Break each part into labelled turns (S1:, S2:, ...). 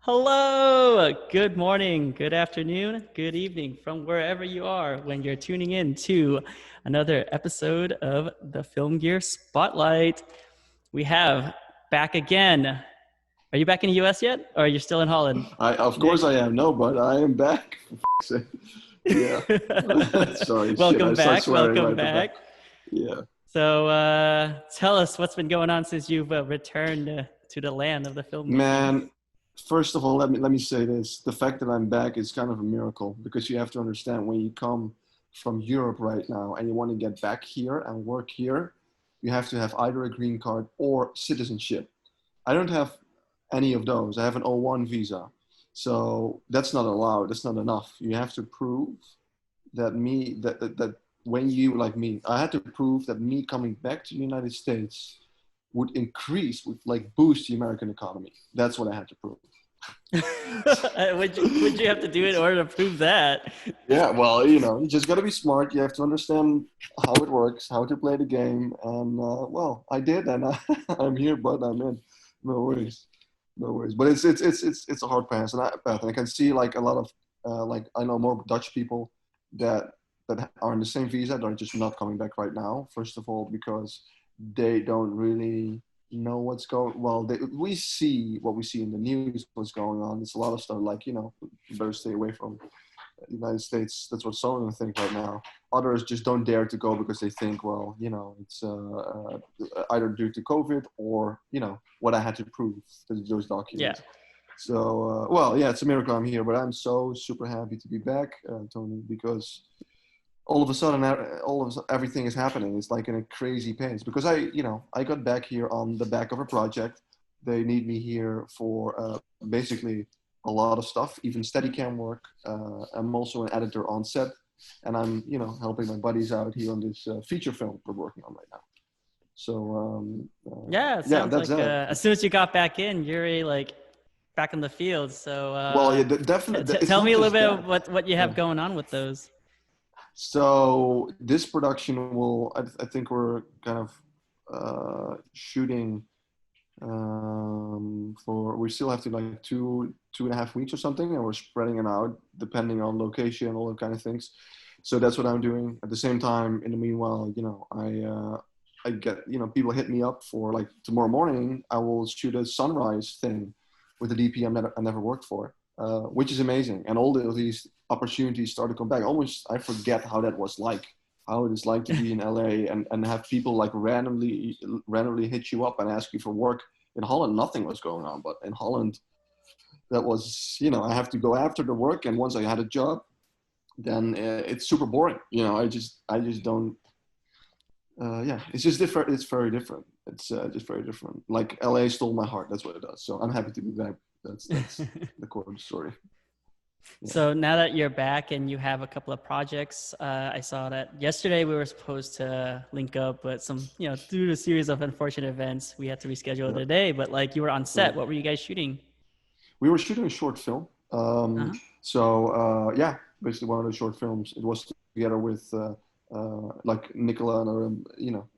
S1: Hello, good morning, good afternoon, good evening from wherever you are when you're tuning in to another episode of the Film Gear Spotlight. We have back again. Are you back in the US yet, or are you still in Holland,
S2: Of course
S1: Nick?
S2: I am. No, but I am back. For f***ing sake. Yeah. Sorry, shit. I
S1: Welcome
S2: start
S1: back,
S2: swearing
S1: welcome
S2: right at the back.
S1: back.
S2: Yeah.
S1: So tell us what's been going on since you've returned to the land of the filmmaking.
S2: Man, first of all, let me say this. The fact that I'm back is kind of a miracle because you have to understand when you come from Europe right now and you want to get back here and work here, you have to have either a green card or citizenship. I don't have any of those. I have an O1 visa. So that's not allowed. That's not enough. You have to prove that when you like me, I had to prove that me coming back to the United States would like boost the American economy. That's what I had to prove.
S1: Would you have to do in order to prove that?
S2: Yeah, well, you just got to be smart. You have to understand how it works, how to play the game, and well, I did, and I'm here, but I'm in. No worries, no worries. But it's a hard path, and I can see like a lot of like I know more Dutch people that are in the same visa that are just not coming back right now. First of all, because they don't really know what's going. Well, we see what we see in the news, what's going on. It's a lot of stuff like you better stay away from United States. That's what some of them think right now. Others just don't dare to go because they think, well, it's either due to COVID or what I had to prove to those
S1: Yeah.
S2: documents. So, well, yeah, it's a miracle I'm here, but I'm so super happy to be back, Tony, because all of a sudden, everything is happening. It's like in a crazy pace because I got back here on the back of a project. They need me here for basically a lot of stuff, even Steadicam work. I'm also an editor on set, and I'm helping my buddies out here on this feature film we're working on right now. So
S1: Yeah, it
S2: yeah,
S1: sounds
S2: that's
S1: like
S2: that.
S1: as soon as you got back in, you're already like back in the field. So
S2: Well, yeah, definitely. It's
S1: tell
S2: not
S1: me a little
S2: just
S1: bit
S2: that.
S1: of what you
S2: Yeah.
S1: have going on with those.
S2: So this production will, I think we're kind of shooting for, we still have to like 2.5 weeks or something, and we're spreading it out depending on location, all that kind of things. So that's what I'm doing. At the same time, in the meanwhile, I get, people hit me up for like tomorrow morning, I will shoot a sunrise thing with a DP I never worked for, which is amazing. And all these opportunities start to come back. Almost, I forget how that was like, how it is like to be in LA and have people like randomly hit you up and ask you for work. In Holland, nothing was going on, but in Holland, that was, I have to go after the work. And once I had a job, then it's super boring. I just don't, yeah, it's just different. It's very different. It's just very different. Like LA stole my heart. That's what it does. So I'm happy to be back. That's the core of the story. Yeah.
S1: So now that you're back and you have a couple of projects, I saw that yesterday we were supposed to link up, but due to a series of unfortunate events, we had to reschedule
S2: Yeah.
S1: today. But like you were on set,
S2: Right.
S1: what were you guys shooting?
S2: We were shooting a short film.
S1: Uh-huh.
S2: So yeah, basically one of the short films. It was together with like Nicola, another,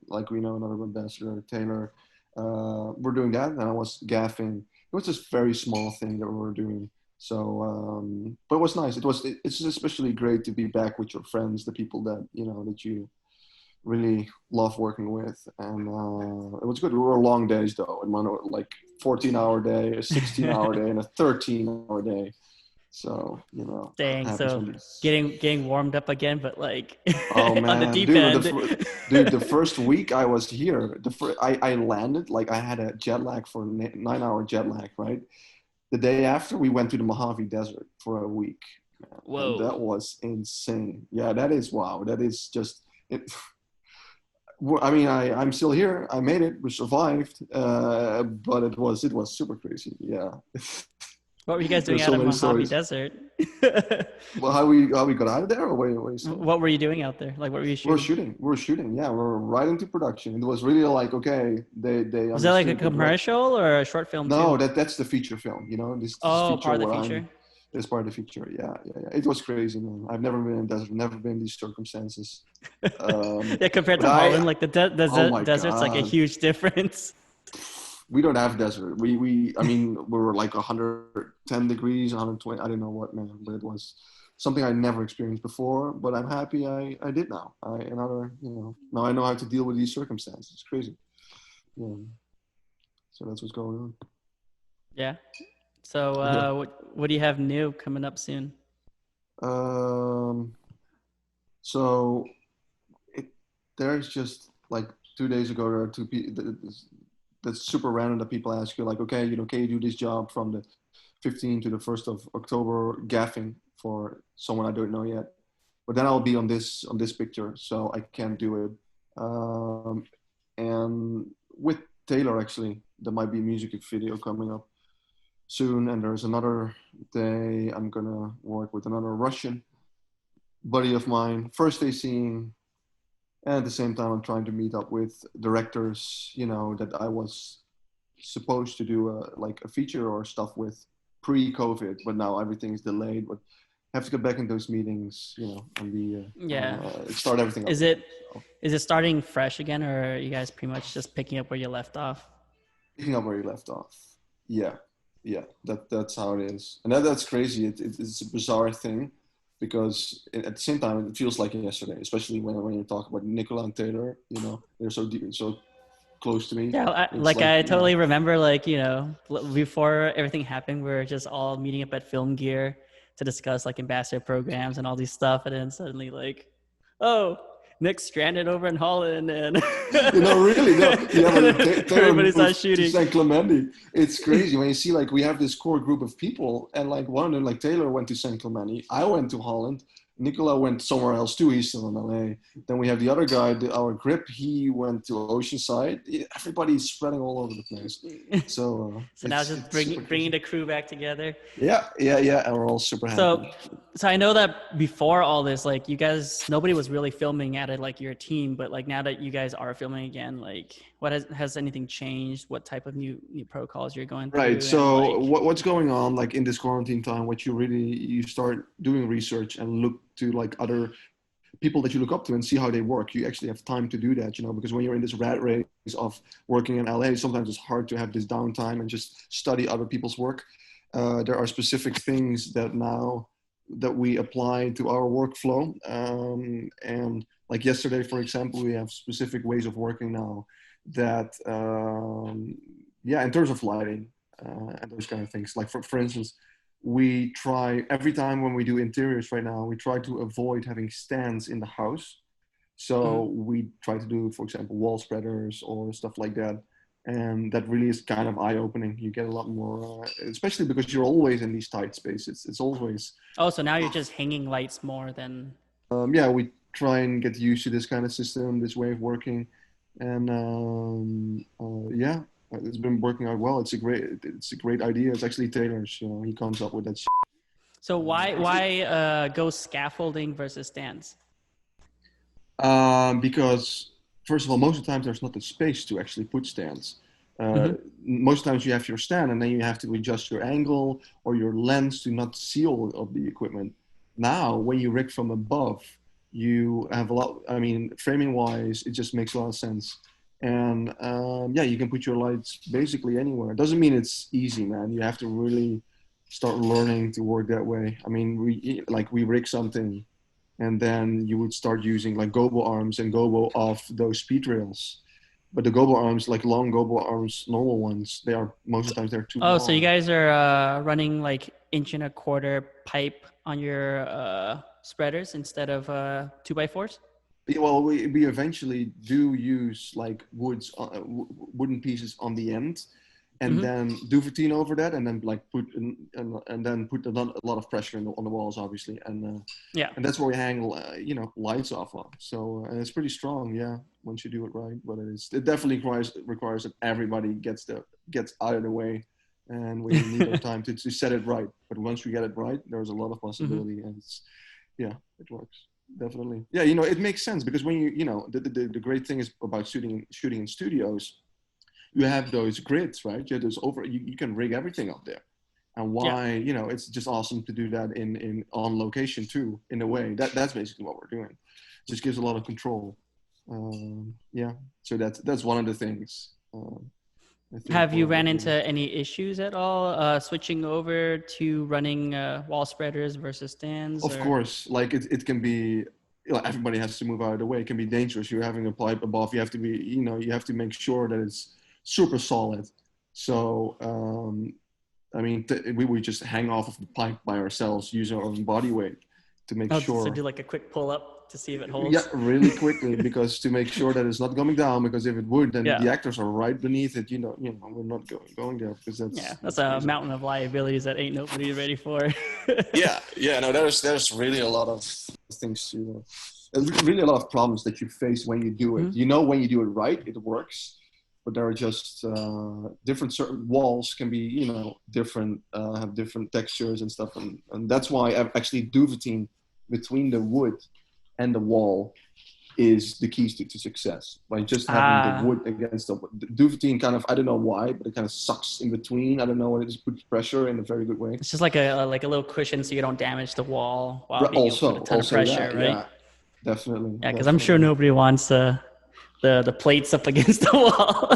S2: like we know another ambassador, Taylor. We're doing that, and I was gaffing. It was just very small thing that we were doing. So, but it was nice. It's especially great to be back with your friends, the people that that you really love working with, and it was good. We were long days though, and one like 14-hour day, a 16-hour day, and a 13-hour day. So
S1: Dang,
S2: happens
S1: so
S2: when these.
S1: getting warmed up again, but like
S2: Oh
S1: on the
S2: man,
S1: deep
S2: dude,
S1: end.
S2: dude, the first week I was here, I landed like I had a jet lag for 9-hour jet lag, right? The day after, we went to the Mojave Desert for a week, man, and
S1: Whoa.
S2: that was insane. Yeah, that is wow. That is just it. I mean, I'm still here. I made it. We survived, but it was super crazy. Yeah,
S1: What were you guys doing
S2: there's
S1: out
S2: so
S1: of
S2: many
S1: Mojave
S2: stories.
S1: Desert?
S2: Well, how we got out of there, or what are you saying?
S1: What were you doing out there? Like, what were you shooting?
S2: We were shooting. Yeah, we were right into production. It was really like okay, they
S1: Was that like a
S2: understood the direct.
S1: commercial or a short film too?
S2: No, that's the feature film. This
S1: Oh,
S2: feature
S1: part of the
S2: where I'm.
S1: feature.
S2: It's part of the feature. Yeah, yeah, yeah. It was crazy, man. I've never been in desert. Never been in these circumstances.
S1: Yeah, compared
S2: But
S1: to Holland, like the
S2: oh my
S1: desert's like a
S2: god,
S1: huge difference.
S2: We don't have desert. I mean, we were like 110 degrees, 120. I don't know what, man, but it was something I never experienced before. But I'm happy I did now. Now I know how to deal with these circumstances. It's crazy. Yeah. So that's what's going on.
S1: Yeah. So
S2: Yeah.
S1: what do you have new coming up soon?
S2: Um. So it, there's just like 2 days ago there are two people. That's super random that people ask you like, okay, can you do this job from the 15th to the 1st of October gaffing for someone I don't know yet. But then I'll be on this picture, so I can't do it. And with Taylor, actually, there might be a music video coming up soon. And there's another day I'm gonna work with another Russian buddy of mine. First day seeing, and at the same time, I'm trying to meet up with directors, that I was supposed to do like a feature or stuff with pre-COVID, but now everything is delayed. But have to get back in those meetings, and be
S1: Yeah.
S2: start everything up
S1: Is
S2: again.
S1: it
S2: So
S1: is it starting fresh again, or are you guys pretty much just picking up where you left off?
S2: picking up where you left off. Yeah, yeah, that's how it is, and that's crazy. It's a bizarre thing because at the same time it feels like yesterday, especially when you talk about Nicola and Taylor. They're so deep, so close to me.
S1: Yeah,
S2: It's
S1: like
S2: like
S1: I totally remember, like, before everything happened, we were just all meeting up at FilmGear to discuss like ambassador programs and all these stuff, and then suddenly like, oh, Nick's stranded over in Holland, and
S2: really, no, yeah,
S1: and
S2: but
S1: then
S2: Taylor
S1: everybody
S2: moved
S1: starts
S2: to
S1: shooting.
S2: San Clemente. It's crazy when you see like we have this core group of people, and like one of them, like Taylor went to San Clemente, I went to Holland, Nicola went somewhere else too. He's still in LA. Then we have the other guy, our grip. He went to Oceanside. Everybody's spreading all over the place. So
S1: So now it's
S2: it's
S1: just
S2: it's super
S1: bringing
S2: crazy.
S1: the crew back together.
S2: Yeah, yeah, yeah, and we're all super
S1: So,
S2: happy.
S1: so I know that before all this, like you guys, nobody was really filming at it, like your team. But like now that you guys are filming again, like what has anything changed? What type of new protocols you're going
S2: Right.
S1: through, and
S2: So
S1: like,
S2: what's going on like in this quarantine time? What you start doing research and look to like other people that you look up to and see how they work. You actually have time to do that, because when you're in this rat race of working in LA, sometimes it's hard to have this downtime and just study other people's work. There are specific things that we apply to our workflow. And like yesterday, for example, we have specific ways of working now that, yeah, in terms of lighting and those kind of things. Like for instance, we try every time when we do interiors right now, we try to avoid having stands in the house.
S1: mhm.
S2: So we try to do, for example, wall spreaders or stuff like that. And that really is kind of eye-opening. You get a lot more, especially because you're always in these tight spaces. It's always,
S1: Oh, so now you're just hanging lights more than.
S2: yeah, we try and get used to this kind of system, this way of working. And yeah, it's been working out well. It's a great idea. It's actually Taylor's, he comes up with that.
S1: So why go scaffolding versus stands?
S2: Because first of all, most of the times there's not the space to actually put stands. Uh,
S1: Hmm.
S2: Most times you have your stand and then you have to adjust your angle or your lens to not see all of the equipment. Now, when you rig from above, you have a lot. I mean, framing wise, it just makes a lot of sense. And yeah, you can put your lights basically anywhere. It doesn't mean it's easy, man. You have to really start learning to work that way. I mean, we rig something and then you would start using like gobo arms and gobo off those speed rails. But the gobo arms, like long gobo arms, normal ones, they are most of the times they're too
S1: Oh, so you
S2: long.
S1: guys are running like 1.25 inch pipe on your spreaders instead of 2x4s?
S2: Well, we eventually do use like wooden pieces on the end, and
S1: Hmm.
S2: then duvetine over that, and then like and then put a lot of pressure on the walls, obviously,
S1: Yeah.
S2: and that's where we hang lights off of. So and it's pretty strong, yeah, once you do it right. But it definitely requires that everybody gets out of the way, and we need our time to set it right. But once we get it right, there's a lot of
S1: Hmm.
S2: possibility, and yeah, it works definitely. Yeah, it makes sense because when the great thing is about shooting in studios, you have those grids, right? You have those you can rig everything up there. And
S1: Yeah.
S2: why, it's just awesome to do that in on location too, in a way. That's basically what we're doing. Just gives a lot of control. Yeah. So that's one of the things. I think
S1: Have you ran
S2: probably.
S1: into any issues at all switching over to running wall spreaders versus stands?
S2: Of
S1: Or
S2: course, like it can be, everybody has to move out of the way. It can be dangerous. You're having a pipe above. You have to be, you have to make sure that it's super solid. So, I mean, we would just hang off of the pipe by ourselves, use our own body weight to make
S1: oh, so
S2: sure.
S1: do like a quick pull up to see if it
S2: Yeah,
S1: holds?
S2: really quickly, because to make sure that it's not coming down. Because if it would, then the
S1: Yeah.
S2: actors are right beneath it. We're not going there because
S1: Yeah, that's
S2: that's
S1: a
S2: crazy.
S1: mountain of liabilities that ain't nobody ready for.
S2: Yeah. No, there's really a lot of things to. There's really a lot of problems that you face when you do it.
S1: Mhm.
S2: When you do it right, it works, but there are just different certain walls can be, different, have different textures and stuff, and that's why I've actually duvetting between the wood and the wall is the keys to success. By just having the
S1: Ah,
S2: wood against the duvetting, kind of, I don't know why, but it kind of sucks in between. I don't know what it is, puts pressure in a very good way.
S1: it's just like a little cushion so you don't damage the wall while being able to put a ton of
S2: Also
S1: pressure,
S2: that,
S1: right?
S2: yeah, definitely,
S1: Yeah, because I'm sure
S2: definitely.
S1: nobody wants the plates up against the wall.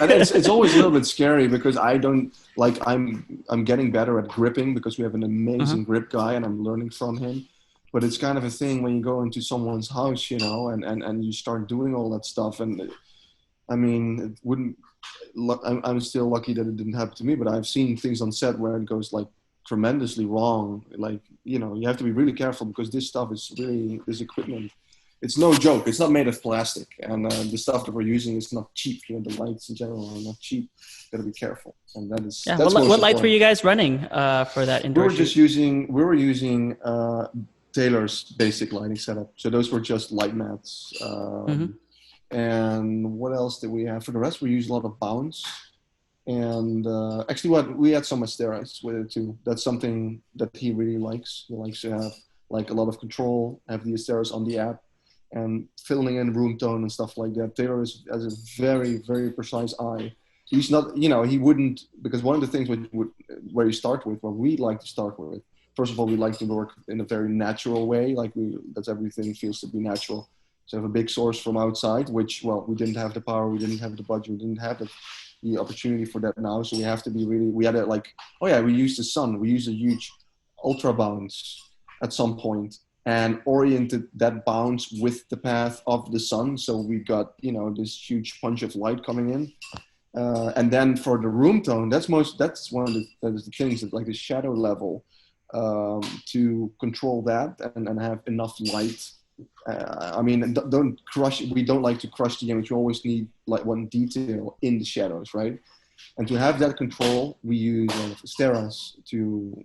S2: And it's always a little bit scary because I don't like I'm getting better at gripping because we have an
S1: Uh-huh.
S2: amazing grip guy and I'm learning from him. But it's kind of a thing when you go into someone's house, and you start doing all that stuff. And I mean, it wouldn't. I'm still lucky that it didn't happen to me, but I've seen things on set where it goes like tremendously wrong. Like, you have to be really careful because this stuff is really, this equipment, it's no joke. It's not made of plastic, and the stuff that we're using is not cheap. The lights in general are not cheap. Got to be careful, and
S1: Yeah.
S2: that's
S1: What
S2: most
S1: lights were
S2: important.
S1: you guys running for that indoor shoot?
S2: We were using Taylor's basic lighting setup. So those were just light mats.
S1: Mm-hmm.
S2: And what else did we have? For the rest, we used a lot of bounce. And actually, what we had some Asteras with it too. That's something that he really likes. He likes to have like a lot of control, have the Asteras on the app, and filling in room tone and stuff like that. Taylor has a very, very precise eye. He's not, he wouldn't, because one of the things where you start with, what we like to start with, first of all, we like to work in a very natural way. Like that's everything feels to be natural. So have a big source from outside, which, well, we didn't have the power, we didn't have the budget, we didn't have the opportunity for that now. So we have to be really, we had we used the sun. We used a huge ultra bounce at some point and oriented that bounce with the path of the sun. So we got, this huge punch of light coming in. And then for the room tone, that's one of the things that like the shadow level, to control that and have enough light. I mean, don't crush. We don't like to crush the image. You always need like one detail in the shadows, right? And to have that control, we use Steras to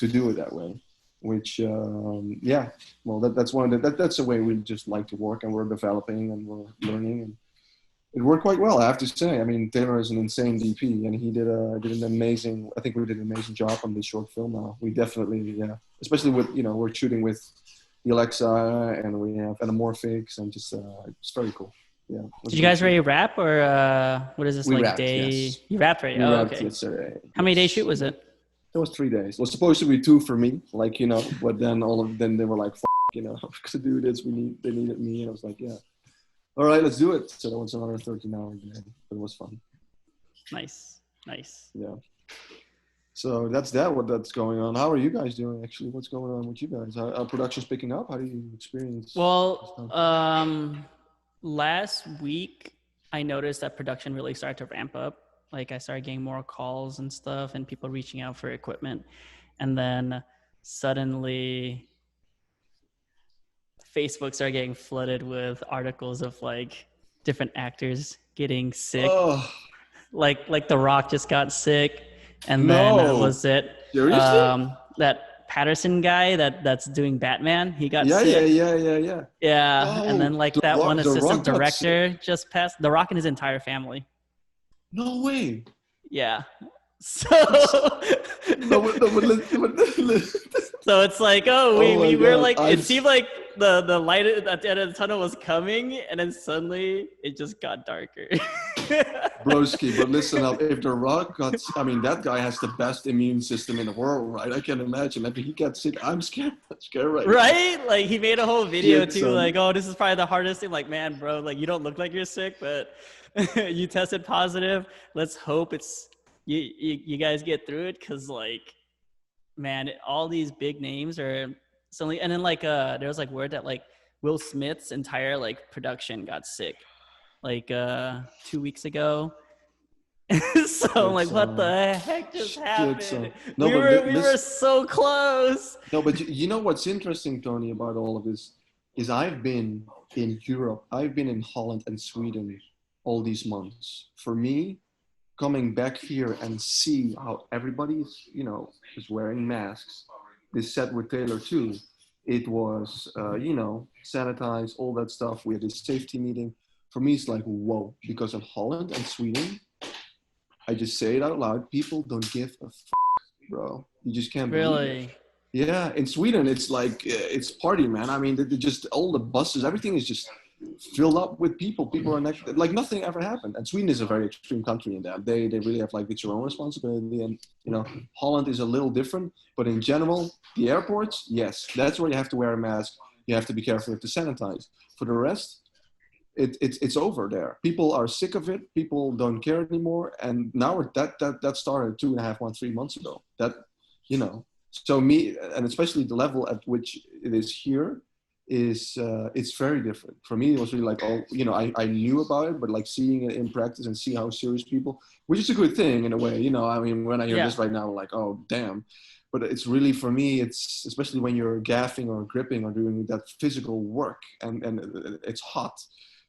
S2: do it that way. Which, well, that's one of that's the way we just like to work, and we're developing and we're learning, and it worked quite well, I have to say. I mean, Taylor is an insane DP, and he did an amazing. I think we did an amazing job on this short film. Now we definitely, yeah, especially with we're shooting with the Alexa, and we have anamorphics, and just it's very cool. Yeah.
S1: Did you guys already wrap, or what is this
S2: We
S1: like
S2: wrapped,
S1: day?
S2: yes.
S1: You wrapped already?
S2: We
S1: Oh,
S2: wrapped
S1: okay.
S2: yesterday.
S1: How many day
S2: Yes.
S1: shoot was it?
S2: It was 3 days. It was supposed to be 2 for me, but then they were like, to do this, they needed me, and I was like, yeah. All right, let's do it. So that was another 13-hour day, but it was fun.
S1: Nice.
S2: Yeah. So that's that's going on. How are you guys doing, actually? What's going on with you guys? Are productions picking up? How do you experience
S1: Well, last week I noticed that production really started to ramp up. Like I started getting more calls and stuff and people reaching out for equipment. And then suddenly Facebook started getting flooded with articles of like different actors getting sick.
S2: Oh,
S1: Like The Rock just got sick. And then
S2: no.
S1: was it
S2: Seriously?
S1: that Patterson guy that's doing Batman? He got
S2: Yeah.
S1: sick. Yeah, and then
S2: Oh,
S1: like that one
S2: The
S1: assistant
S2: Rock got sick.
S1: director just passed. The Rock and his entire family.
S2: No way.
S1: Yeah. So
S2: No, listen.
S1: so it's like,
S2: Oh my
S1: we're
S2: God.
S1: like, it seemed like the light at the end of the tunnel was coming, and then suddenly it just got darker.
S2: Broski, but listen up. If The Rock that guy has the best immune system in the world, right? I can imagine. If he gets sick, I'm scared. I'm scared right now.
S1: Right? Like he made a whole video
S2: Shit,
S1: too,
S2: son.
S1: like, oh, this is probably the hardest thing. Like, man, bro, like you don't look like you're sick, but You tested positive. Let's hope it's you guys get through it, because like, man, all these big names are suddenly, and then like there was like word that like Will Smith's entire like production got sick like 2 weeks ago. So I'm
S2: Shit,
S1: like, what
S2: son.
S1: the heck just
S2: Shit,
S1: happened?
S2: son. No,
S1: We
S2: but
S1: were we were so close.
S2: no, but you know what's interesting, Tony, about all of this is I've been in Europe. I've been in Holland and Sweden all these months. For me, coming back here and see how everybody is, is wearing masks. This set with Taylor too. It was, sanitized, all that stuff. We had this safety meeting. For me, it's like, whoa, because in Holland and Sweden, I just say it out loud, people don't give a bro. You just can't believe it.
S1: Really?
S2: Yeah, in Sweden, it's like it's party, man. I mean, they just all the buses, everything is just filled up with people. People are like nothing ever happened. And Sweden is a very extreme country in that they really have like it's your own responsibility. And Holland is a little different, but in general, the airports, yes, that's where you have to wear a mask. You have to be careful. You have to sanitize. For the rest, it's over there. People are sick of it. People don't care anymore. And now that started 3 months ago. So me, and especially the level at which it is here, is it's very different. For me, it was really like, I knew about it, but like seeing it in practice and see how serious people, which is a good thing in a way. I mean, when I hear this right now, I'm like, oh damn. But it's really, for me, it's especially when you're gaffing or gripping or doing that physical work, and it's hot.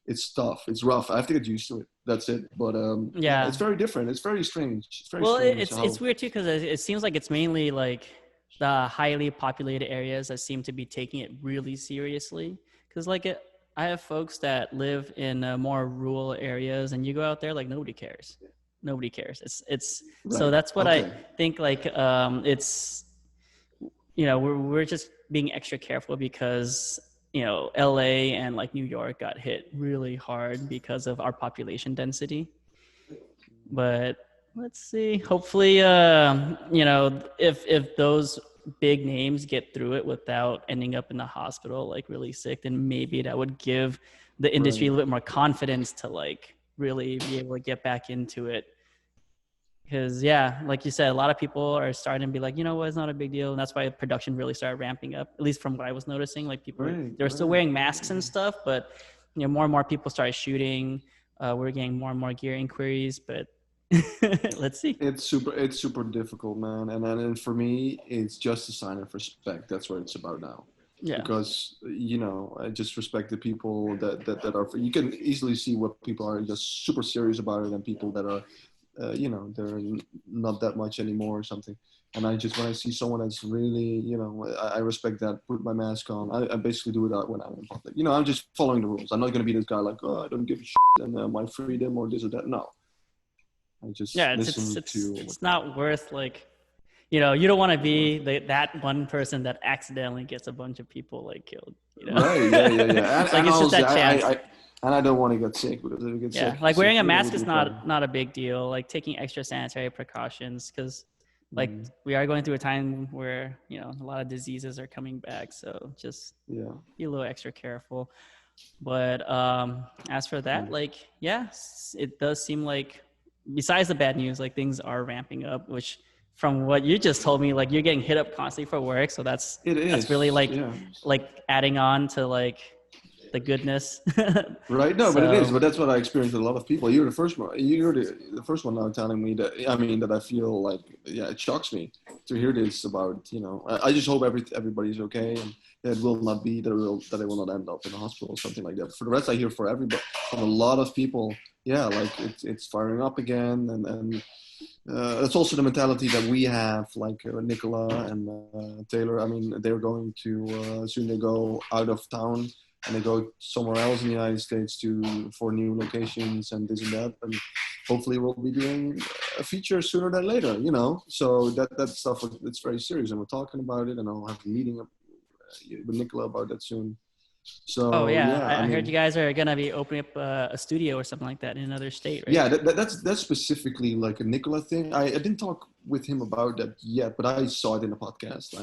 S2: It's tough. It's rough. I have to get used to it. That's it. But
S1: Yeah.
S2: it's very different. It's very strange. It's very
S1: Well,
S2: strange.
S1: it's weird too, because it seems like it's mainly like the highly populated areas that seem to be taking it really seriously. Because like I have folks that live in more rural areas, and you go out there, like nobody cares. Nobody cares. It's
S2: right.
S1: So that's what
S2: Okay.
S1: I think. Like it's we're just being extra careful because LA and like New York got hit really hard because of our population density. But let's see. Hopefully, if those big names get through it without ending up in the hospital like really sick, then maybe that would give the industry a little bit more confidence to like really be able to get back into it. Because like you said, a lot of people are starting to be like, it's not a big deal, and that's why production really started ramping up. At least from what I was noticing, like people they were still wearing masks and stuff, but more and more people started shooting. We're getting more and more gear inquiries, but let's see.
S2: It's super difficult, man. And then for me, it's just a sign of respect. That's what it's about now.
S1: Yeah.
S2: Because I just respect the people that are. You can easily see what people are just super serious about it, and people that are. They're not that much anymore or something. And when I see someone that's really, I respect that, put my mask on. I basically do it when I'm in public. I'm just following the rules. I'm not going to be this guy like, oh, I don't give a shit and my freedom or this or that. No. I just listen to.
S1: It's not worth like, you don't want to be that one person that accidentally gets a bunch of people like killed.
S2: Right. Yeah.
S1: It's like it's just that chance.
S2: And I don't want to get sick because if you get sick,
S1: like wearing a mask is not a big deal. Like taking extra sanitary precautions, because like we are going through a time where a lot of diseases are coming back. So just be a little extra careful. But as for that, it does seem like besides the bad news, like things are ramping up. Which from what you just told me, like you're getting hit up constantly for work. So that's really like adding on to like the goodness.
S2: Right. No, but it is. But that's what I experienced with a lot of people. You're the first one. You're the first one now telling me that. I mean, that I feel like, it shocks me to hear this about. I just hope everybody's okay, and that will not be that it will not end up in a hospital or something like that. For the rest, I hear from a lot of people. Yeah, like it's firing up again, and that's also the mentality that we have. Like Nicola and Taylor. I mean, they're going to soon. They go out of town. And they go somewhere else in the United States for new locations and this and that. And hopefully we'll be doing a feature sooner than later, So that stuff, it's very serious. And we're talking about it, and I'll have a meeting with Nicola about that soon. So,
S1: I heard you guys are going to be opening up a studio or something like that in another state, right?
S2: Yeah, that's specifically like a Nicola thing. I didn't talk with him about that yet, but I saw it in the podcast.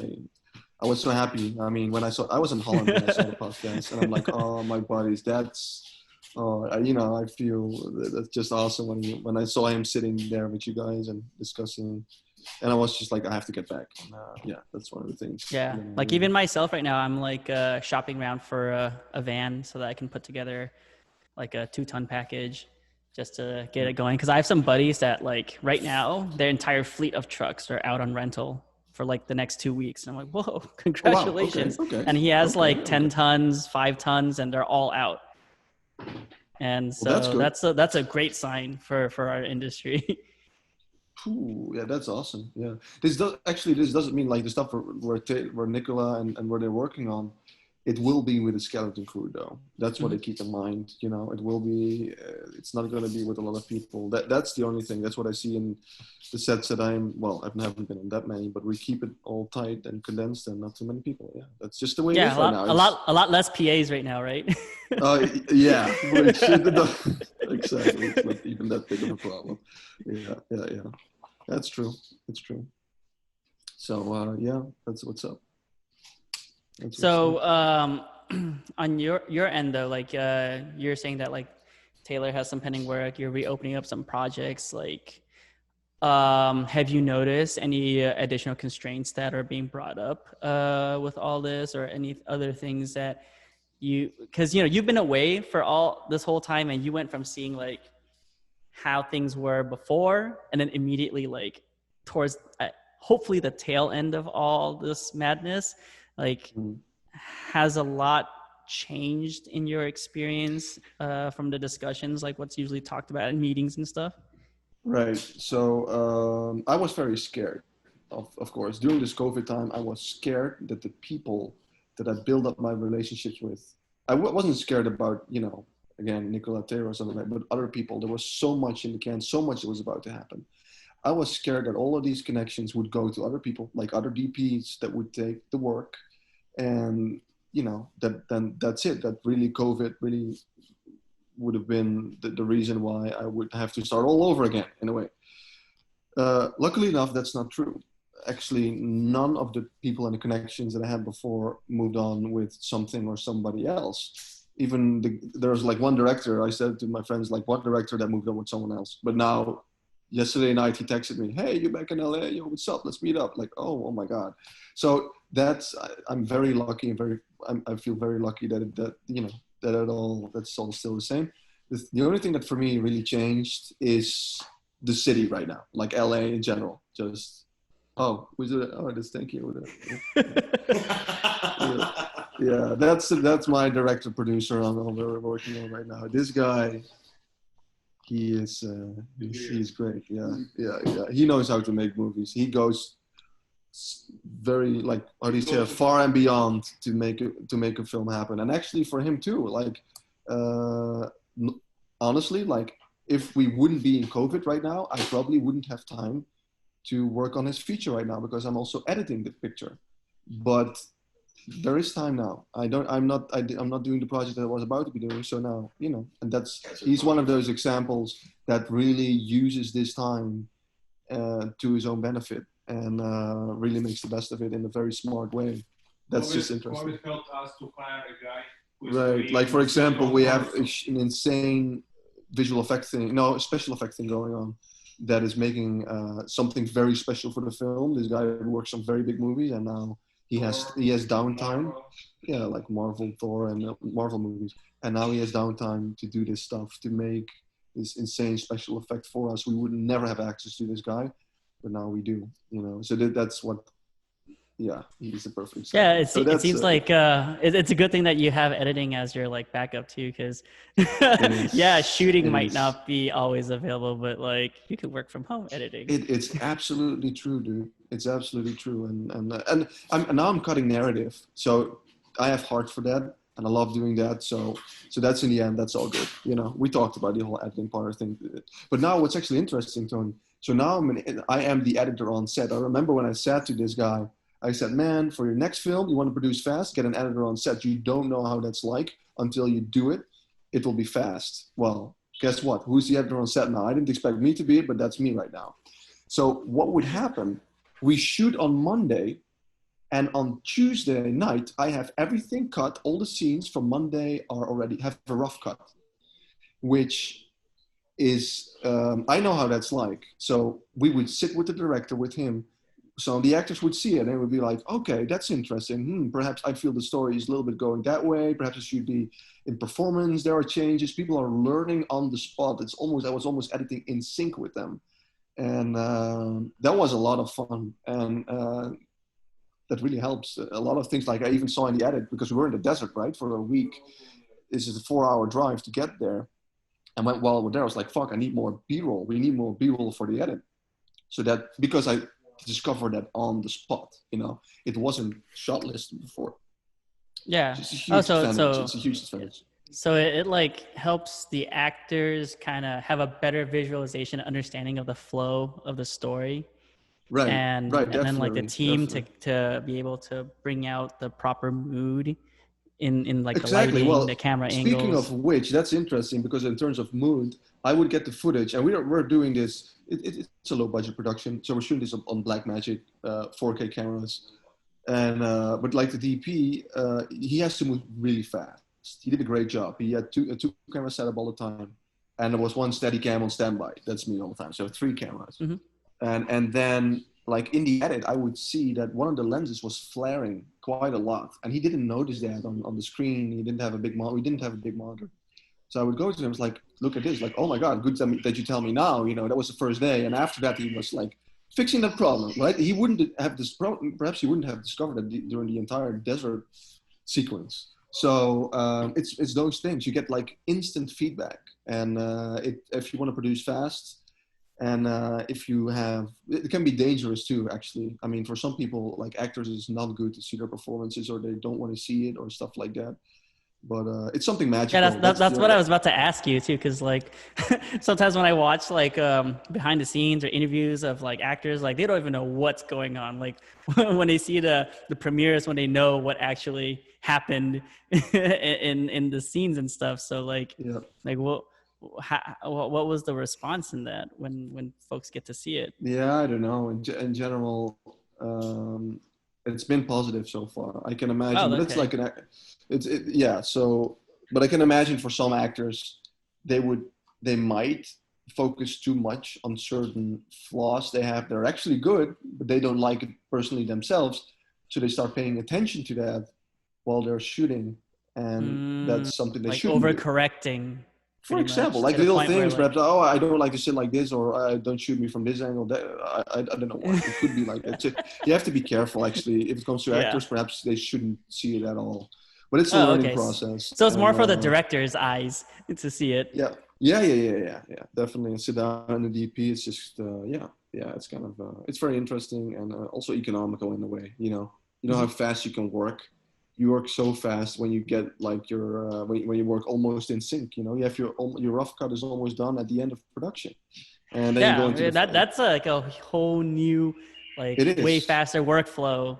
S2: I was so happy. I mean, I was in Holland when I saw the podcast, and I'm like, oh, my buddies, that's I feel that's just awesome when I saw him sitting there with you guys and discussing, and I was just like, I have to get back. And, yeah, that's one of the things.
S1: Yeah, like even myself right now, I'm like shopping around for a van so that I can put together like a 2-ton package just to get it going. Because I have some buddies that like right now their entire fleet of trucks are out on rental for like the next 2 weeks, and I'm like, whoa,
S2: Oh, wow. Okay.
S1: congratulations!
S2: Okay.
S1: And he has
S2: Okay.
S1: like 10
S2: Okay.
S1: tons, 5 tons, and they're all out. And
S2: Well, that's
S1: so
S2: good.
S1: that's a great sign for our industry.
S2: Ooh, yeah, that's awesome. Yeah, this doesn't mean like the stuff where Nicola and where they're working on, it will be with a skeleton crew though. That's what they keep in mind. It will be. It's not going to be with a lot of people. That's the only thing. That's what I see in the sets that I haven't been in that many, but we keep it all tight and condensed and not too many people. Yeah, that's just the way it
S1: Yeah,
S2: is right now.
S1: a lot less PAs right now, right?
S2: Yeah, which exactly. It's not even that big of a problem. Yeah, yeah, yeah. That's true. It's true. So yeah, that's what's up. That's what's
S1: So
S2: up.
S1: on your end though, like you're saying that like Taylor has some pending work, you're reopening up some projects. Like, have you noticed any additional constraints that are being brought up with all this, or any other things that because you've been away for all this whole time, and you went from seeing like how things were before, and then immediately like towards hopefully the tail end of all this madness, like has a lot changed in your experience from the discussions, like what's usually talked about in meetings and stuff?
S2: Right. So I was very scared. Of course, during this COVID time, I was scared that the people that I build up my relationships with, wasn't scared about, again, Nicola Taylor or something like that, but other people. There was so much in the can, so much that was about to happen. I was scared that all of these connections would go to other people, like other DPs that would take the work, and that's it. That really COVID really would have been the reason why I would have to start all over again in a way. Luckily enough, that's not true. Actually, none of the people and the connections that I had before moved on with something or somebody else. Even there was like one director, I said to my friends, like, what director that moved on with someone else? But now, yesterday night, he texted me, hey, you're back in LA, yo, what's up? Let's meet up. Like, oh my God. So I'm very lucky and I feel very lucky that's all still the same. The only thing that for me really changed is the city right now, like LA in general. Just, oh, who's it? Oh, just thank you. Yeah, that's my director producer on all we're working on right now. This guy, he's great. Yeah, yeah, yeah. He knows how to make movies. He goes very, like, how do you say, far and beyond to make a film happen. And actually for him too, like honestly, like, if we wouldn't be in COVID right now, I probably wouldn't have time to work on his feature right now because I'm also editing the picture. But there is time now. I'm not doing the project that I was about to be doing. So now, and he's one of those examples that really uses this time to his own benefit and really makes the best of it in a very smart way. That's just interesting.
S3: COVID helped us to hire a guy.
S2: Right. Like, for example, we have an insane special effect thing going on that is making something very special for the film. This guy works on very big movies, and now he has downtime.
S3: Marvel.
S2: Yeah, like Marvel, Thor, and Marvel movies. And now he has downtime to do this stuff, to make this insane special effect for us. We would never have access to this guy, but now we do. So that's what. Yeah, he's the perfect example.
S1: Yeah, it seems like it's a good thing that you have editing as your like backup too, because yeah, shooting might not be always available, but like you could work from home editing.
S2: It's absolutely true, dude. It's absolutely true, and now I'm cutting narrative, so I have heart for that, and I love doing that. So that's, in the end, that's all good. We talked about the whole editing part of things, but now what's actually interesting, Tony. So now I am the editor on set. I remember when I said to this guy, I said, man, for your next film, you want to produce fast, get an editor on set. You don't know how that's like until you do it. It will be fast. Well, guess what? Who's the editor on set now? I didn't expect me to be it, but that's me right now. So what would happen? We shoot on Monday, and on Tuesday night, I have everything cut. All the scenes from Monday have a rough cut. which is I know how that's like. So we would sit with the director, with him. So the actors would see it and it would be like, okay, that's interesting. Perhaps I feel the story is a little bit going that way. Perhaps it should be in performance. There are changes. People are learning on the spot. I was almost editing in sync with them. And that was a lot of fun. And that really helps. A lot of things, like I even saw in the edit, because we were in the desert, right, for a week. This is a 4-hour drive to get there. And while we're there, I was like, fuck, I need more B-roll. We need more B-roll for the edit. So that, because I discovered that on the spot, it wasn't shot listed before.
S1: Yeah.
S2: It's a huge advantage. It's a huge advantage.
S1: So it like helps the actors kind of have a better visualization, understanding of the flow of the story.
S2: Right.
S1: And then like the team to be able to bring out the proper mood in like
S2: exactly.
S1: the lighting,
S2: well,
S1: the camera
S2: speaking
S1: angles.
S2: Of which, that's interesting, because in terms of mood, I would get the footage, and we're doing this. It's a low budget production, so we're shooting this on Blackmagic 4K cameras, and but like the DP, he has to move really fast. He did a great job. He had two cameras set up all the time, and there was one steady cam on standby. That's me all the time. So 3 cameras, and then like in the edit, I would see that one of the lenses was flaring quite a lot, and he didn't notice that on the screen. He didn't have a big monitor. We didn't have a big monitor. So I would go to him, I was like, look at this, like, oh my God, good that you tell me now, that was the first day. And after that, he was like fixing that problem, right? He wouldn't have this problem, perhaps he wouldn't have discovered it during the entire desert sequence. So it's those things. You get like instant feedback. And if you want to produce fast, and if you have, it can be dangerous too, actually. I mean, for some people, like actors, it's not good to see their performances, or they don't want to see it or stuff like that. But it's something magical.
S1: Yeah, that's what I was about to ask you too, because like sometimes when I watch like behind the scenes or interviews of like actors, like they don't even know what's going on. Like when they see the premieres, when they know what actually happened in the scenes and stuff. So like, like what was the response in that when folks get to see it?
S2: Yeah, I don't know. In general, it's been positive so far. I can imagine, but it's like So, but I can imagine for some actors, they might focus too much on certain flaws they have. They're actually good, but they don't like it personally themselves. So they start paying attention to that while they're shooting, and that's something they
S1: like
S2: shouldn't
S1: overcorrecting.
S2: For example, like little things, perhaps, oh, I don't like to sit like this, or don't shoot me from this angle. I don't know what. It could be like that. You have to be careful, actually. If it comes to actors, perhaps they shouldn't see it at all. But it's a learning process.
S1: So it's more for the director's eyes to see it.
S2: Yeah. Definitely. Sit down in the DP. It's just, it's kind of, it's very interesting, and also economical in a way. You know how fast you can work. You work so fast when you get like your when you work almost in sync. You have your rough cut is almost done at the end of production, and then you go into
S1: that's like a whole new way faster workflow.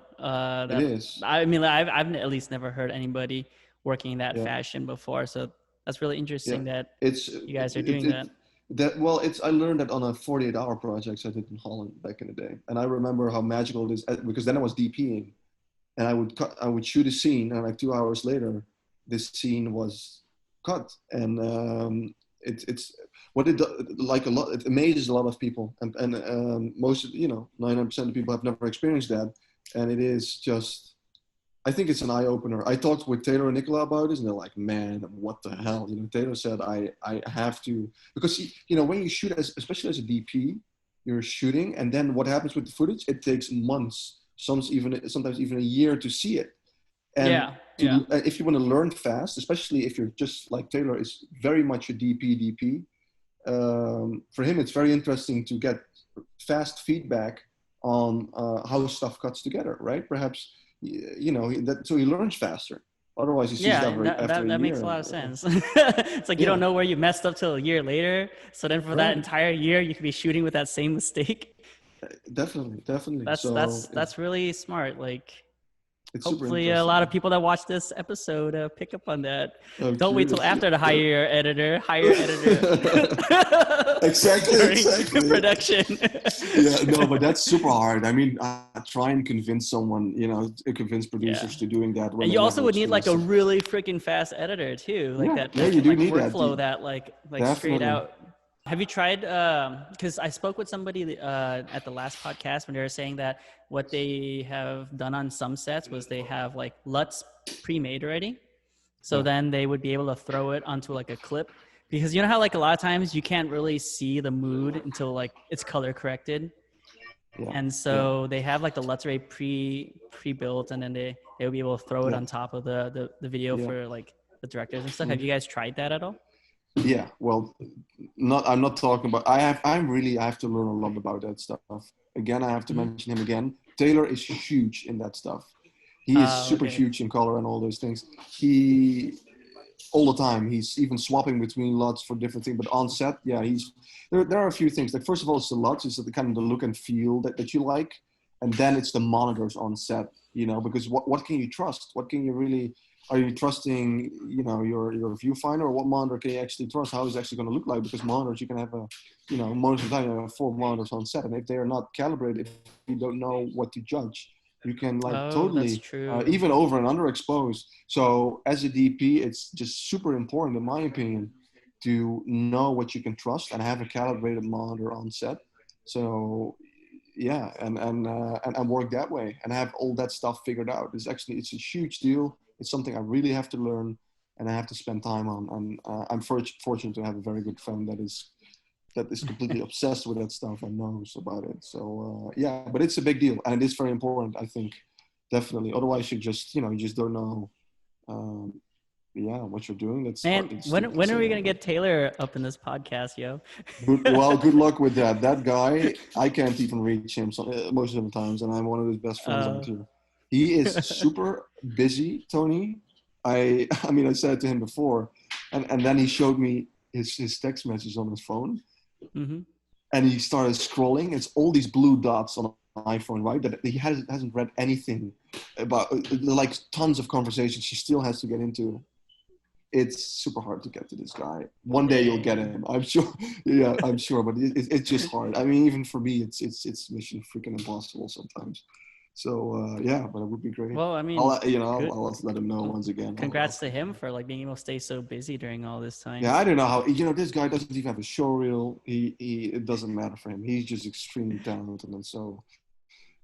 S2: It is.
S1: I mean, I've at least never heard anybody working in that fashion before. So that's really interesting that you guys are doing that.
S2: I learned that on a 48-hour project I did in Holland back in the day, and I remember how magical it is, because then I was DPing. And I would shoot a scene, and like 2 hours later, this scene was cut. And it's what it like a lot. It amazes a lot of people, and most 99% of people have never experienced that. And it is just, I think it's an eye opener. I talked with Taylor and Nicola about this, and they're like, "Man, what the hell?" Taylor said, "I have to," because when you shoot especially as a DP, you're shooting, and then what happens with the footage? It takes months. Sometimes even a year to see it. And if you want to learn fast, especially if you're just like Taylor is very much a DP, for him it's very interesting to get fast feedback on how stuff cuts together, right? Perhaps so he learns faster. Otherwise, he sees that after a year.
S1: That makes a lot of sense. It's like you don't know where you messed up till a year later. So then for that entire year, you could be shooting with that same mistake.
S2: Definitely.
S1: That's really smart. Like,
S2: It's super
S1: Hopefully,
S2: interesting.
S1: a lot of people that watch this episode pick up on that.
S2: I'm
S1: Don't wait till
S2: curious.
S1: after to hire your editor. Hire your editor.
S2: Exactly,
S1: During
S2: exactly.
S1: production.
S2: Yeah, no, but that's super hard. I mean, I try and convince someone, convince producers to doing that. When
S1: And
S2: they
S1: you also
S2: never
S1: would need like a
S2: experience
S1: really freaking fast editor too, like
S2: it.
S1: that
S2: Yeah, you
S1: can
S2: do
S1: like
S2: need that.
S1: workflow that like straight
S2: Definitely.
S1: out. Have you tried? Because I spoke with somebody at the last podcast when they were saying that what they have done on some sets was they have like LUTs pre-made already, so then they would be able to throw it onto like a clip. Because you know how like a lot of times you can't really see the mood until like it's color corrected.
S2: Yeah.
S1: And so they have like the LUTs already pre-built, and then they'll be able to throw it on top of the video for like the directors and stuff. Have you guys tried that at all?
S2: Yeah, well, I'm not talking about. I have to learn a lot about that stuff. Again, I have to mention him again. Taylor is huge in that stuff. He is super huge in color and all those things. He all the time. He's even swapping between LUTs for different things. But on set, yeah, there are a few things. Like first of all, it's the LUTs, it's the kind of the look and feel that you like, and then it's the monitors on set. Because what can you trust? What can you really? Are you trusting, your viewfinder, or what monitor can you actually trust? How is it actually going to look like? Because monitors, you can have most of the time you have 4 monitors on set, and if they are not calibrated, if you don't know what to judge, you can totally even over and underexpose. So as a DP, it's just super important, in my opinion, to know what you can trust and have a calibrated monitor on set. So yeah, and work that way and have all that stuff figured out. It's a huge deal. It's something I really have to learn and I have to spend time on. And I'm fortunate to have a very good friend that is completely obsessed with that stuff and knows about it. So yeah, but it's a big deal and it is very important, I think, definitely. Otherwise, you just don't know, what you're doing. That's
S1: Man, when are we gonna get Taylor up in this podcast, yo?
S2: Good luck with that. That guy, I can't even reach him most of the times, and I'm one of his best friends out here. He is super busy, Tony. I mean, I said it to him before, and then he showed me his text messages on his phone, and he started scrolling. It's all these blue dots on an iPhone, right? That he hasn't read anything about, like tons of conversations he still has to get into. It's super hard to get to this guy. One day you'll get him, I'm sure. Yeah, I'm sure, but it's just hard. I mean, even for me, it's mission freaking impossible sometimes. So yeah, but it would be great.
S1: Well, I mean,
S2: I'll let him know once again.
S1: Congrats to him for like being able to stay so busy during all this time.
S2: Yeah, I don't know how. This guy doesn't even have a show reel. It doesn't matter for him. He's just extremely talented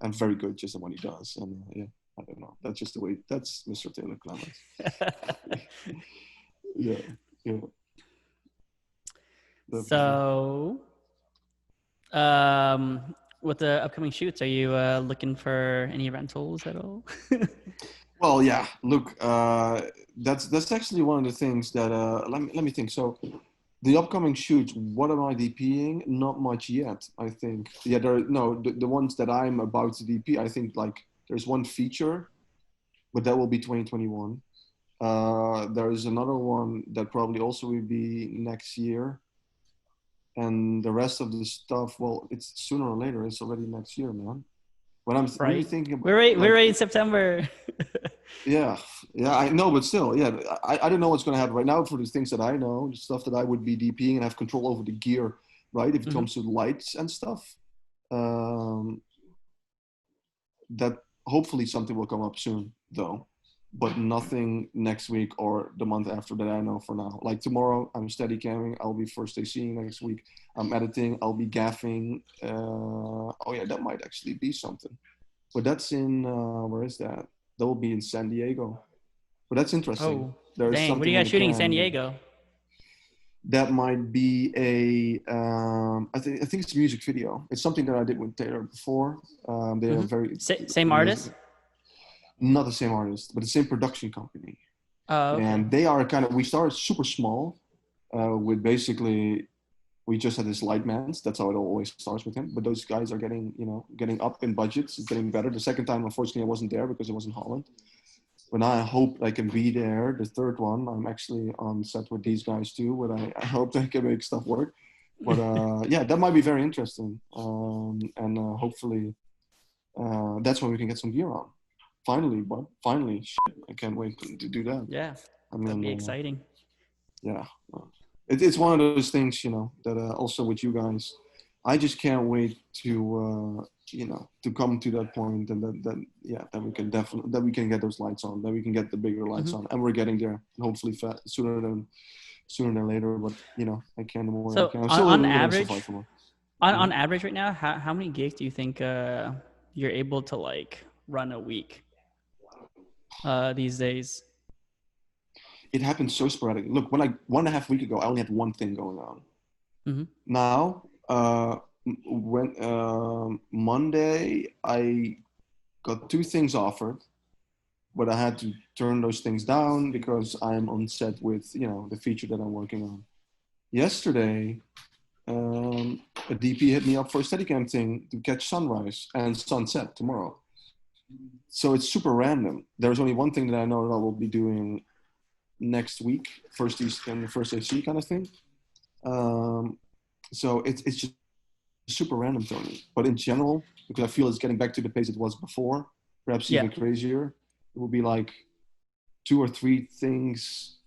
S2: and very good just at what he does. And yeah, I don't know. That's just the way. That's Mr. Taylor Clemens. Yeah. Definitely.
S1: So, with the upcoming shoots, are you looking for any rentals at all?
S2: Well, yeah. Look, that's actually one of the things that let me think. So, the upcoming shoots. What am I DPing? Not much yet. I think. Yeah, the ones that I'm about to DP. I think there's one feature, but that will be 2021. There is another one that probably also will be next year. And the rest of the stuff, well, it's sooner or later. It's already next year, man. But I'm really thinking about,
S1: we're ready in September.
S2: yeah, I know, but still, yeah, I don't know what's going to happen right now for the things that I know, the stuff that I would be DPing and have control over the gear, right? If it comes to lights and stuff, that hopefully something will come up soon, though. But nothing next week or the month after that I know for now. Like tomorrow, I'm steady camming. I'll be first day seeing next week. I'm editing. I'll be gaffing. Oh yeah, that might actually be something. But that's in, where is that? That will be in San Diego. But that's interesting.
S1: Oh, dang. What are you guys shooting in San Diego?
S2: That might be I think it's a music video. It's something that I did with Taylor before. They are very...
S1: Same artist?
S2: Not the same artist, but the same production company.
S1: Oh, okay.
S2: And they are we started super small with basically, we just had this light man. That's how it always starts with him. But those guys are getting up in budgets. It's getting better. The second time, unfortunately, I wasn't there because it was in Holland. But I hope I can be there. The third one, I'm actually on set with these guys too. But I hope they can make stuff work. But yeah, that might be very interesting. And hopefully that's when we can get some gear on. finally, but finally, shit, I can't wait to do that.
S1: Yeah,
S2: I
S1: that'd
S2: mean,
S1: be exciting.
S2: yeah, it's one of those things, that also with you guys, I just can't wait to to come to that point, and that we can definitely, that we can get those lights on, that we can get the bigger lights on, and we're getting there, hopefully sooner than later. But I can the more I
S1: So
S2: can. I'm still
S1: on
S2: living
S1: average,
S2: survival.
S1: on average right now, how many gigs do you think you're able to like run a week these days?
S2: It happens so sporadic. Look, when 1.5 weeks ago, I only had one thing going on.
S1: Mm-hmm.
S2: Now, when Monday, I got 2 things offered, but I had to turn those things down because I'm on set with the feature that I'm working on. Yesterday, a DP hit me up for a Steadicam thing to catch sunrise and sunset tomorrow. So it's super random. There's only one thing that I know that I will be doing next week, first East and first AC kind of thing. So it's just super random, Tony. But in general, because I feel it's getting back to the pace it was before, perhaps even crazier, it will be like 2 or 3 things,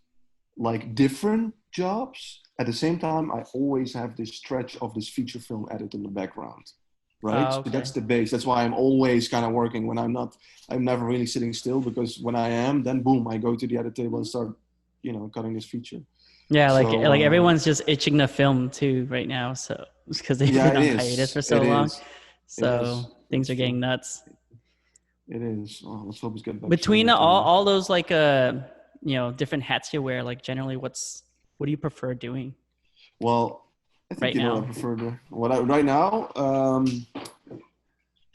S2: like different jobs. At the same time, I always have this stretch of this feature film edit in the background, right?
S1: Okay.
S2: So that's the base. That's why I'm always kind of working when I'm never really sitting still, because when I am, then boom, I go to the edit table and start, cutting this feature.
S1: Yeah,
S2: So,
S1: like everyone's just itching to film too right now, so because they've been on hiatus for so long. So things are getting nuts.
S2: It is. Oh, let's hope it's getting back.
S1: Between all those like different hats you wear, like generally what do you prefer doing?
S2: Well, I think
S1: right now,
S2: what I prefer to right now.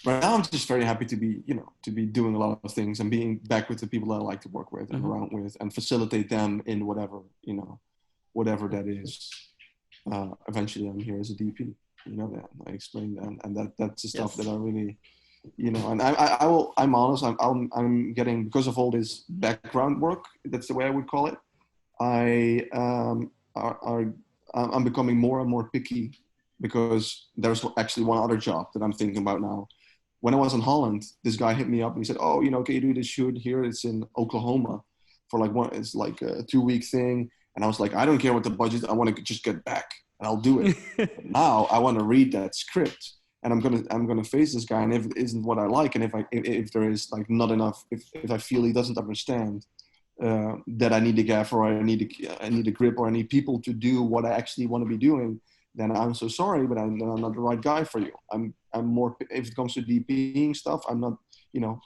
S2: Right now, I'm just very happy to be doing a lot of things and being back with the people that I like to work with and around with, and facilitate them in whatever that is. Eventually, I'm here as a DP. That I explained that, and that's the stuff that I really, and I'm honest. I'm getting, because of all this background work. That's the way I would call it. I'm becoming more and more picky, because there's actually one other job that I'm thinking about now. When I was in Holland, this guy hit me up and he said, "Oh, can you do this shoot here? It's in Oklahoma for it's like a 2-week thing." And I was like, "I don't care what the budget. I want to just get back and I'll do it." But now I want to read that script, and I'm gonna face this guy. And if it isn't what I like, and if there is like not enough, if I feel he doesn't understand that I need a gaffer, or I need a grip, or I need people to do what I actually want to be doing, then I'm so sorry, but I'm not the right guy for you. I'm more, if it comes to DPing stuff, I'm not,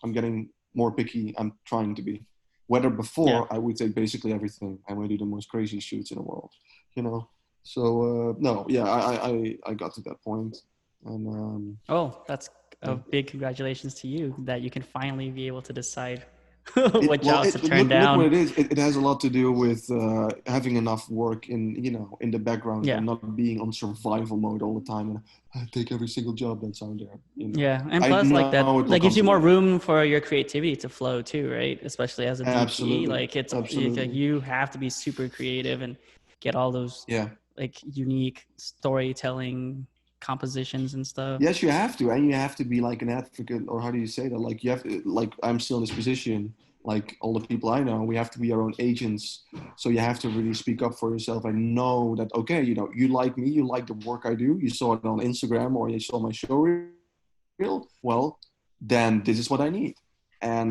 S2: I'm getting more picky. I'm trying to be. Whether before I would take basically everything and we do the most crazy shoots in the world, So no, yeah, I got to that point, and
S1: that's a big congratulations to you that you can finally be able to decide
S2: jobs
S1: to turn down.
S2: Look what it is. It has a lot to do with having enough work in the background, and not being on survival mode all the time, and I take every single job that's out there.
S1: Yeah, and plus that gives you more room for your creativity to flow too, right? Especially as a DP,
S2: Absolutely.
S1: You have to be super creative and get all those like unique storytelling compositions and stuff.
S2: Yes, you have to, and you have to be like an advocate, or how do you say that? Like you have to, like I'm still in this position, like all the people I know, we have to be our own agents. So you have to really speak up for yourself. I know that, okay, you like me, you like the work I do, you saw it on Instagram or you saw my show reel. Well, then this is what I need. And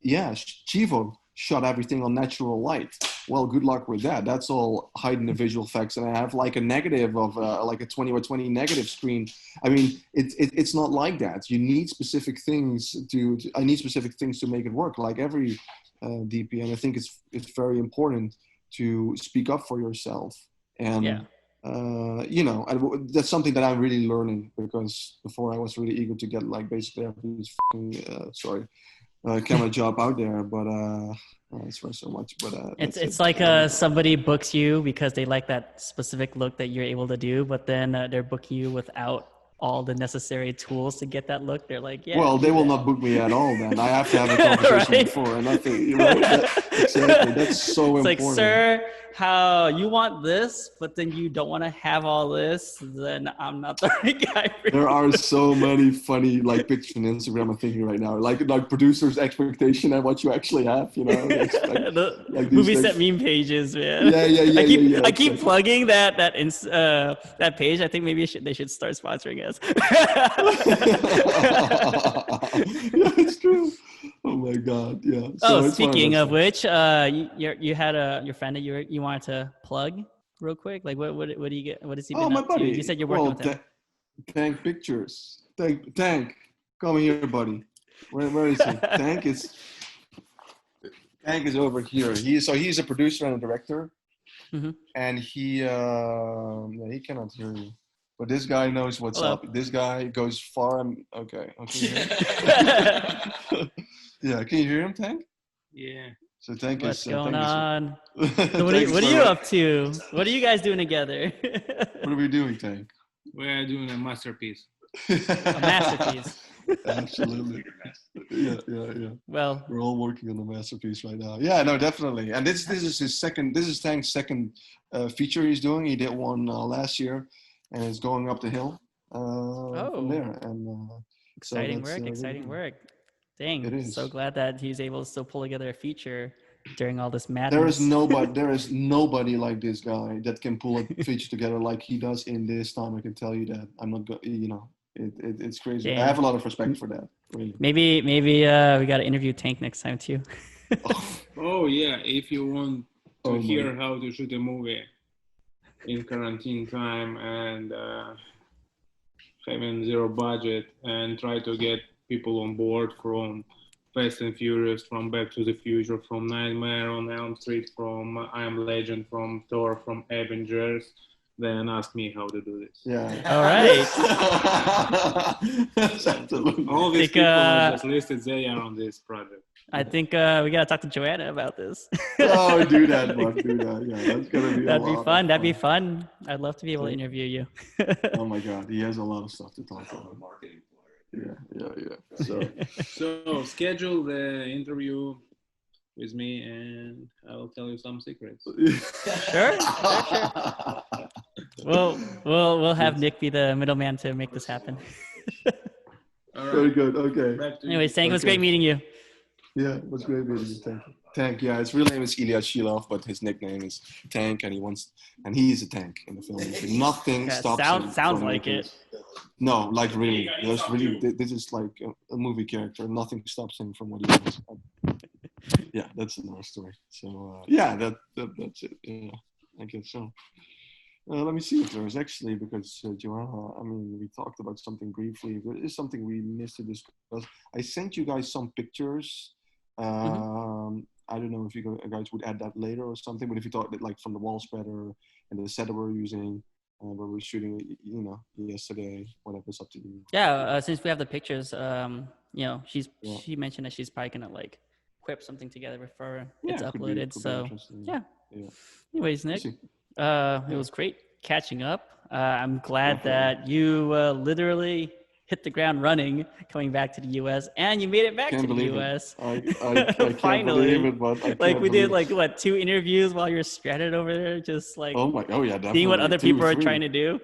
S2: yeah, Chivo shot everything on natural light. Well, good luck with that. That's all hiding the visual effects, and I have like a negative of like a 20 by 20 negative screen. I mean, it's not like that. You need specific things I need specific things to make it work, like every DP. And I think it's very important to speak up for yourself. And that's something that I'm really learning, because before I was really eager to get like basically every camera job out there, but I swear so much. But
S1: it's like somebody books you because they like that specific look that you're able to do, but then they're booking you without all the necessary tools to get that look, they're like, yeah.
S2: Well, they will not book me at all then. I have to have a conversation
S1: Right?
S2: before and nothing. Exactly. That's so
S1: It's
S2: important.
S1: like, sir, how you want this, but then you don't want to have all this, then I'm not the right guy for
S2: There
S1: you.
S2: are so many funny like pictures on Instagram I'm thinking right now. Like producers' expectation and what you actually have, you know. They expect,
S1: The
S2: like, these
S1: movie
S2: things.
S1: set meme pages, man.
S2: Yeah,
S1: I keep
S2: exactly.
S1: plugging that page. I think maybe they should start sponsoring us.
S2: Yeah, it's true. Oh my god, yeah. So
S1: Oh,
S2: it's one
S1: speaking
S2: those
S1: of
S2: things.
S1: which, you had your friend that you wanted to plug real quick. Like what do you get? What has he
S2: Oh,
S1: been
S2: my
S1: up to?
S2: buddy.
S1: You said you're working
S2: Well,
S1: with him.
S2: Tank Pictures. Tank, come here, buddy. Where is he? Tank is over here. He's a producer and a director, and he cannot hear you. But this guy knows what's
S1: Hello.
S2: up. This guy goes far. Okay. Yeah, can you hear him, Tank?
S3: Yeah.
S2: So Tank
S1: What's
S2: is.
S1: going on?
S2: Tank
S1: So what
S2: is
S1: are you
S2: my-
S1: up to? What are you guys doing together?
S2: What are we doing, Tank?
S3: We're doing a masterpiece.
S1: A masterpiece.
S2: Absolutely. Yeah.
S1: Well,
S2: We're all working on the masterpiece right now. Yeah, no, definitely. And this is his second. This is Tank's second feature he's doing. He did one last year, and it's going up the hill from there. And
S1: exciting
S2: so that's,
S1: exciting work. Dang,
S2: It is.
S1: so glad that he's able to still pull together a feature during all this madness.
S2: There is nobody like this guy that can pull a feature together like he does in this time. I can tell you that. I'm not. It's crazy.
S1: Damn.
S2: I have a lot of respect for that. Really.
S1: Maybe we got to interview Tank next time too.
S3: Oh yeah, if you want to
S2: Oh,
S3: hear how to shoot a movie in quarantine time and having zero budget and try to get people on board from Fast and Furious, from Back to the Future, from Nightmare on Elm Street, from I Am Legend, from Thor, from Avengers, then ask me how to do this.
S2: Yeah.
S1: All right.
S2: That's absolutely.
S3: All these
S1: Think,
S3: people I just listed, they are on this project.
S1: I think we got to talk to Joanna about this.
S2: Oh, do that, bud. Do that. Yeah, that's gonna be.
S1: That'd be fun. That'd be fun. I'd love to be able to interview you.
S2: Oh my God, he has a lot of stuff to talk about. Yeah.
S3: So schedule the interview with me, and I'll tell you some secrets.
S1: Sure. We'll have Nick be the middleman to make this happen.
S3: All right.
S2: Very good. Okay.
S3: Back to
S1: Anyways, Tank, it was great meeting you.
S2: Yeah, it was great meeting you. Tank. Tank. Yeah, his real name is Ilya Shilov, but his nickname is Tank, and he's a tank in the film. Nothing
S1: Yeah,
S2: stops him.
S1: sounds
S2: from
S1: like
S2: making
S1: it.
S2: No, like really. This is like a movie character. Nothing stops him from what he does. Yeah, that's another story. So yeah, that's it. Yeah, I guess so. Let me see if there is actually, because Joanna, I mean, we talked about something briefly. There is something we missed to discuss. I sent you guys some pictures. I don't know if you guys would add that later or something, but if you thought that, like, from the wall spreader and the set that we're using, where we're shooting, yesterday, whatever's up to you.
S1: Yeah, since we have the pictures, she mentioned that she's probably gonna like whip something together before it's uploaded. So yeah. Anyways, Nick, it was great catching up. I'm glad that you literally hit the ground running coming back to the US, and you made it back to the US.
S2: I can't
S1: Finally.
S2: believe it, but
S1: Like we did like 2 interviews while you're stranded over there, just like
S2: definitely.
S1: seeing what other
S2: 2,
S1: people are
S2: 3.
S1: trying to do.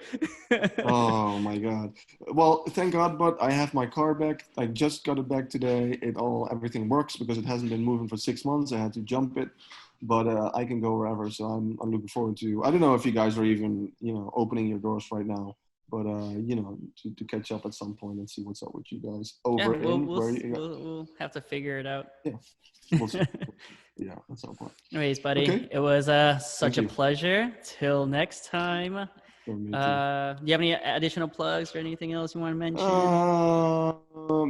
S2: Oh my God. Well, thank God, but I have my car back. I just got it back today. Everything works because it hasn't been moving for 6 months. I had to jump it, but I can go wherever. So I'm looking forward to. I don't know if you guys are even opening your doors right now, but to catch up at some point and see what's up with you guys over
S1: we'll have to figure it out.
S2: Yeah. We'll see. Yeah, at some point.
S1: Anyways, buddy,
S2: Okay.
S1: it was such a pleasure. Till next time.
S2: For me too.
S1: Do you have any additional plugs or anything else you want to mention?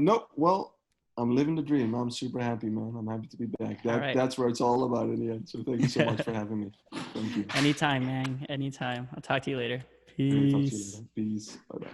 S2: Nope. Well, I'm living the dream. I'm super happy, man. I'm happy to be back. That's where it's all about in the end. So thank you so much for having me. Thank you.
S1: Anytime, man. Anytime. I'll talk to you later.
S2: Talk to you
S1: Peace.
S2: later. Peace. Bye-bye.